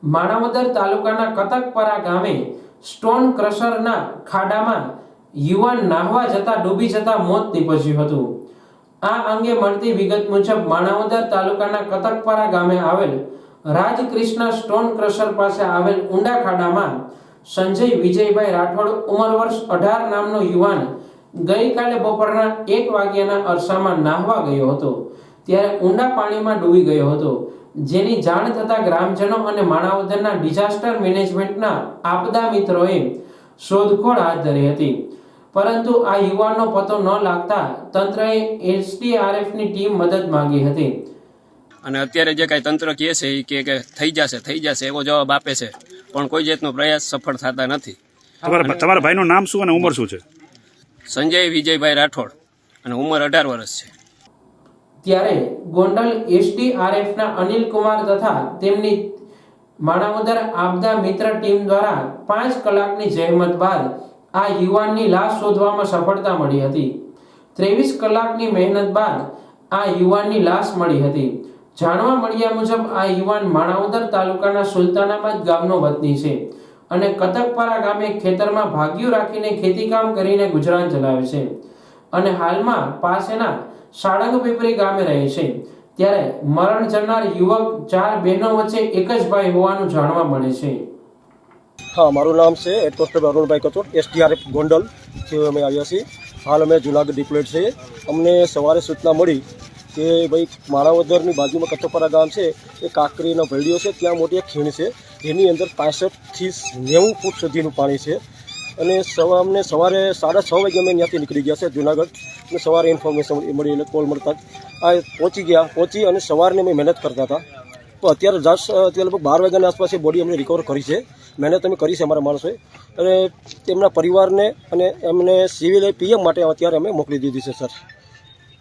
માણાવદર તાલુકાના કતકપરા ગામે સ્ટોન ક્રશરના ખાડામાં યુવાન નાહવા જતા ડૂબી જતા મોત નીપજ્યું હતું। આ અંગે મળતી વિગત મુજબ માણાવદર તાલુકાના કતકપરા ગામે આવેલ રાજકૃષ્ણ સ્ટોન ક્રશર પાસે આવેલ ઊંડા ખાડામાં સંજય વિજયભાઈ રાઠોડ ઉંમર વર્ષ 18 નામનો યુવાન ગઈકાલે બપોરના 1 વાગ્યાના અરસામાં નાહવા ગયો હતો ત્યારે ઊંડા પાણીમાં ડૂબી ગયો હતો, જેની જાણ થતા ગ્રામજનો અને માણાવદરના ડિઝાસ્ટર મેનેજમેન્ટના આપદા મિત્રોએ શોધખોળ હાથ ધરી હતી, પરંતુ આ યુવાનનો પતો ન લાગતા તંત્રએ એસડીઆરએફની ટીમ મદદ માંગી હતી। અને અત્યારે જે કાંઈ તંત્ર કહે છે એ કે થઈ જશે એવો જવાબ આપે છે, પણ કોઈ જાતનો પ્રયાસ સફળ થતા નથી। તમારા ભાઈનું નામ શું અને ઉંમર શું છે? સંજય વિજયભાઈ રાઠોડ અને ઉંમર 18 વર્ષ છે। ત્યારે ગોંડલ એસડીઆરએફના અનિલ કુમાર તથા તેમની માણાવદર આપદા મિત્ર ટીમ દ્વારા 5 કલાકની જહેમત બાદ આ યુવાનની લાશ શોધવામાં સફળતા મળી હતી। 23 કલાકની મહેનત બાદ આ યુવાનની લાશ મળી હતી। જાણવા મળ્યા મુજબ આ યુવાન માણાવદર તાલુકાના સુલતાનાબાદ ગામનો વતની છે અને કતકપરા ગામે ખેતરમાં ભાગ્યું રાખીને ખેતીકામ કરીને ગુજરાન ચલાવે છે અને હાલમાં પાસેના સાળંગ પીપરી ગામે રહે છે। ત્યારે મરણ જનાર યુવક 4 બહેનો વચ્ચે એક જ ભાઈ હોવાનું જાણવા મળે છે। हाँ, मारू नाम से हेड कांस्टेबल अरुणभाई कचोट एसडीआरएफ गोंडल થી અમે આવ્યા છીએ। હાલ અમે જુનાગઢ ડિપ્લોયડ છે। અમને સવારે સૂચના મળી કે ભાઈ માણાવદરની બાજુમાં કતકપરા ગામ છે, એ કાંકરીનો ભેડિયો છે, ત્યાં મોટી એક ખીણ છે જેની અંદર 65 થી 90 ફૂટ સુધીનું પાણી છે અને અમને સવારે 6:30 વાગે અમે ત્યાંથી નીકળી ગયા છે જુનાગઢ અને સવારે ઇન્ફોર્મેશન મળી એટલે કોલ મળતા આ પહોંચી અને સવારની અમે મહેનત કરતા હતા। તો અત્યારે લગભગ 12 વાગ્યાની આસપાસ એ બોડી અમને રિકવર કરી છે। મહેનત અમે કરી છે અમારા માણસોએ અને તેમના પરિવારને અને એમને સિવિલ પીએમ માટે અત્યારે અમે મોકલી દીધી છે સર।